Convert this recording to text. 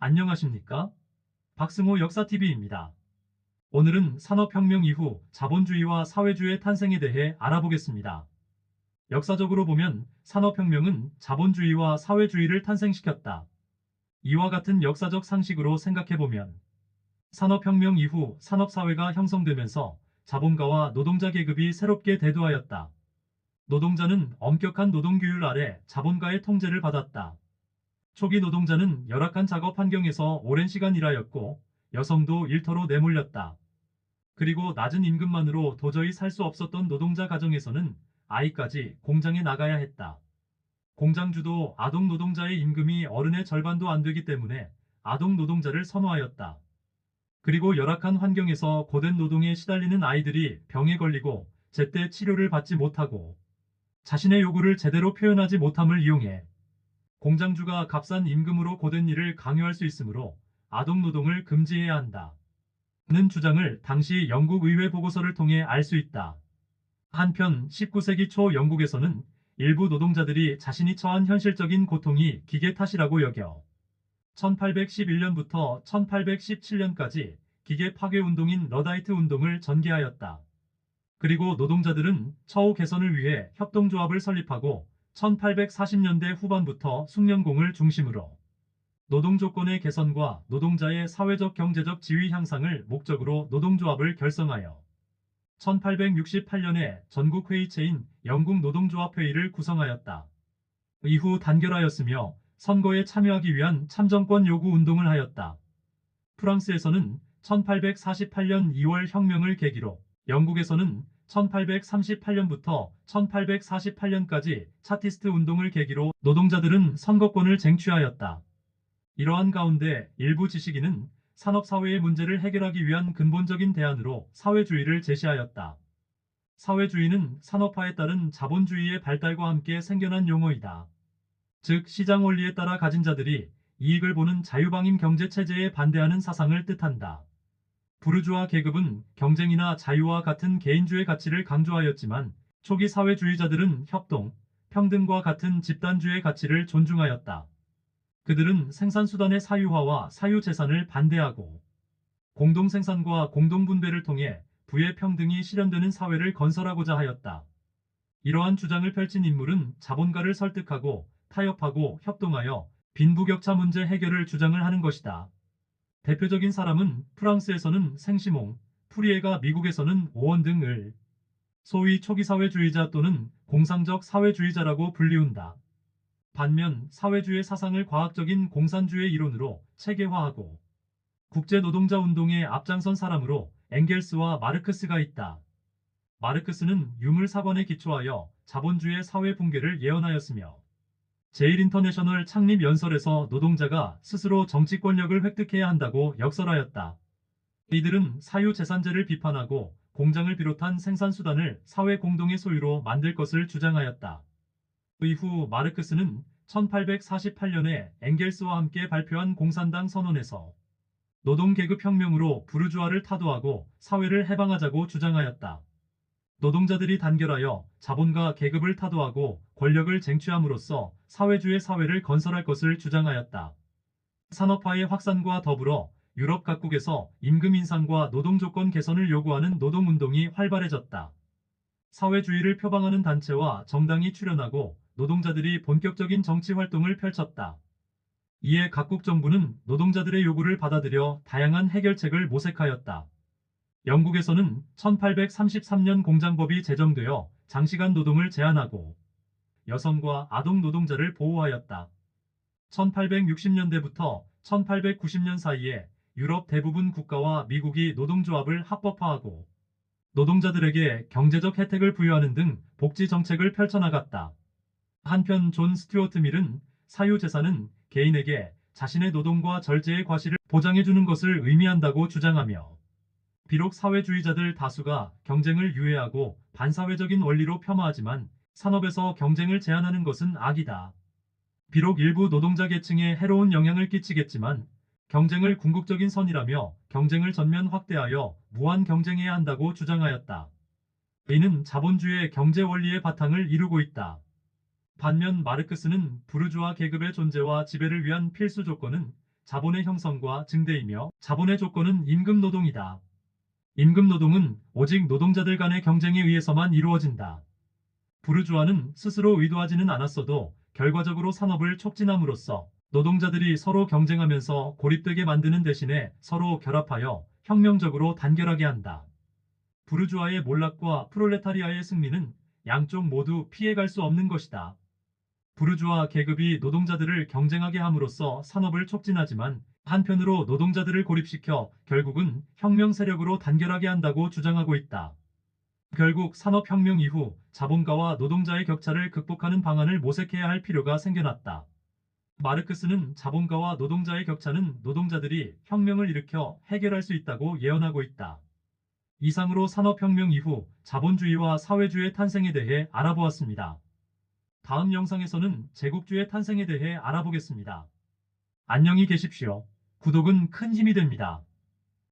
안녕하십니까? 박승호 역사TV입니다. 오늘은 산업혁명 이후 자본주의와 사회주의의 탄생에 대해 알아보겠습니다. 역사적으로 보면 산업혁명은 자본주의와 사회주의를 탄생시켰다. 이와 같은 역사적 상식으로 생각해보면 산업혁명 이후 산업사회가 형성되면서 자본가와 노동자 계급이 새롭게 대두하였다. 노동자는 엄격한 노동규율 아래 자본가의 통제를 받았다. 초기 노동자는 열악한 작업 환경에서 오랜 시간 일하였고 여성도 일터로 내몰렸다. 그리고 낮은 임금만으로 도저히 살 수 없었던 노동자 가정에서는 아이까지 공장에 나가야 했다. 공장주도 아동 노동자의 임금이 어른의 절반도 안 되기 때문에 아동 노동자를 선호하였다. 그리고 열악한 환경에서 고된 노동에 시달리는 아이들이 병에 걸리고 제때 치료를 받지 못하고 자신의 요구를 제대로 표현하지 못함을 이용해 공장주가 값싼 임금으로 고된 일을 강요할 수 있으므로 아동 노동을 금지해야 한다. 는 주장을 당시 영국 의회 보고서를 통해 알 수 있다. 한편 19세기 초 영국에서는 일부 노동자들이 자신이 처한 현실적인 고통이 기계 탓이라고 여겨 1811년부터 1817년까지 기계 파괴 운동인 러다이트 운동을 전개하였다. 그리고 노동자들은 처우 개선을 위해 협동조합을 설립하고 1840년대 후반부터 숙련공을 중심으로 노동 조건의 개선과 노동자의 사회적 경제적 지위 향상을 목적으로 노동조합을 결성하여 1868년에 전국회의체인 영국 노동조합회의를 구성하였다. 이후 단결하였으며 선거에 참여하기 위한 참정권 요구 운동을 하였다. 프랑스에서는 1848년 2월 혁명을 계기로 영국에서는 1838년부터 1848년까지 차티스트 운동을 계기로 노동자들은 선거권을 쟁취하였다. 이러한 가운데 일부 지식인은 산업사회의 문제를 해결하기 위한 근본적인 대안으로 사회주의를 제시하였다. 사회주의는 산업화에 따른 자본주의의 발달과 함께 생겨난 용어이다. 즉 시장 원리에 따라 가진 자들이 이익을 보는 자유방임 경제체제에 반대하는 사상을 뜻한다. 부르주아 계급은 경쟁이나 자유와 같은 개인주의 가치를 강조하였지만 초기 사회주의자들은 협동, 평등과 같은 집단주의 가치를 존중하였다. 그들은 생산수단의 사유화와 사유재산을 반대하고 공동생산과 공동분배를 통해 부의 평등이 실현되는 사회를 건설하고자 하였다. 이러한 주장을 펼친 인물은 자본가를 설득하고 타협하고 협동하여 빈부격차 문제 해결을 주장을 하는 것이다. 대표적인 사람은 프랑스에서는 생시몽, 푸리에가 미국에서는 오원 등을 소위 초기 사회주의자 또는 공상적 사회주의자라고 불리운다. 반면 사회주의 사상을 과학적인 공산주의 이론으로 체계화하고 국제노동자 운동에 앞장선 사람으로 엥겔스와 마르크스가 있다. 마르크스는 유물 사관에 기초하여 자본주의 사회 붕괴를 예언하였으며 제일인터내셔널 창립 연설에서 노동자가 스스로 정치 권력을 획득해야 한다고 역설하였다. 이들은 사유재산제를 비판하고 공장을 비롯한 생산수단을 사회 공동의 소유로 만들 것을 주장하였다. 이후 마르크스는 1848년에 엥겔스와 함께 발표한 공산당 선언에서 노동계급 혁명으로 부르주아를 타도하고 사회를 해방하자고 주장하였다. 노동자들이 단결하여 자본가 계급을 타도하고 권력을 쟁취함으로써 사회주의 사회를 건설할 것을 주장하였다. 산업화의 확산과 더불어 유럽 각국에서 임금 인상과 노동조건 개선을 요구하는 노동운동이 활발해졌다. 사회주의를 표방하는 단체와 정당이 출현하고 노동자들이 본격적인 정치 활동을 펼쳤다. 이에 각국 정부는 노동자들의 요구를 받아들여 다양한 해결책을 모색하였다. 영국에서는 1833년 공장법이 제정되어 장시간 노동을 제한하고 여성과 아동 노동자를 보호하였다. 1860년대부터 1890년 사이에 유럽 대부분 국가와 미국이 노동조합을 합법화하고 노동자들에게 경제적 혜택을 부여하는 등 복지 정책을 펼쳐나갔다. 한편 존 스튜어트 밀은 사유재산은 개인에게 자신의 노동과 절제의 과실을 보장해주는 것을 의미한다고 주장하며 비록 사회주의자들 다수가 경쟁을 유예하고 반사회적인 원리로 폄하하지만 산업에서 경쟁을 제한하는 것은 악이다. 비록 일부 노동자 계층에 해로운 영향을 끼치겠지만 경쟁을 궁극적인 선이라며 경쟁을 전면 확대하여 무한 경쟁해야 한다고 주장하였다. 이는 자본주의 경제 원리의 바탕을 이루고 있다. 반면 마르크스는 부르주아 계급의 존재와 지배를 위한 필수 조건은 자본의 형성과 증대이며 자본의 조건은 임금노동이다. 임금노동은 오직 노동자들 간의 경쟁에 의해서만 이루어진다. 부르주아는 스스로 의도하지는 않았어도 결과적으로 산업을 촉진함으로써 노동자들이 서로 경쟁하면서 고립되게 만드는 대신에 서로 결합하여 혁명적으로 단결하게 한다. 부르주아의 몰락과 프롤레타리아의 승리는 양쪽 모두 피해갈 수 없는 것이다. 부르주아 계급이 노동자들을 경쟁하게 함으로써 산업을 촉진하지만 한편으로 노동자들을 고립시켜 결국은 혁명 세력으로 단결하게 한다고 주장하고 있다. 결국 산업혁명 이후 자본가와 노동자의 격차를 극복하는 방안을 모색해야 할 필요가 생겨났다. 마르크스는 자본가와 노동자의 격차는 노동자들이 혁명을 일으켜 해결할 수 있다고 예언하고 있다. 이상으로 산업혁명 이후 자본주의와 사회주의의 탄생에 대해 알아보았습니다. 다음 영상에서는 제국주의 탄생에 대해 알아보겠습니다. 안녕히 계십시오. 구독은 큰 힘이 됩니다.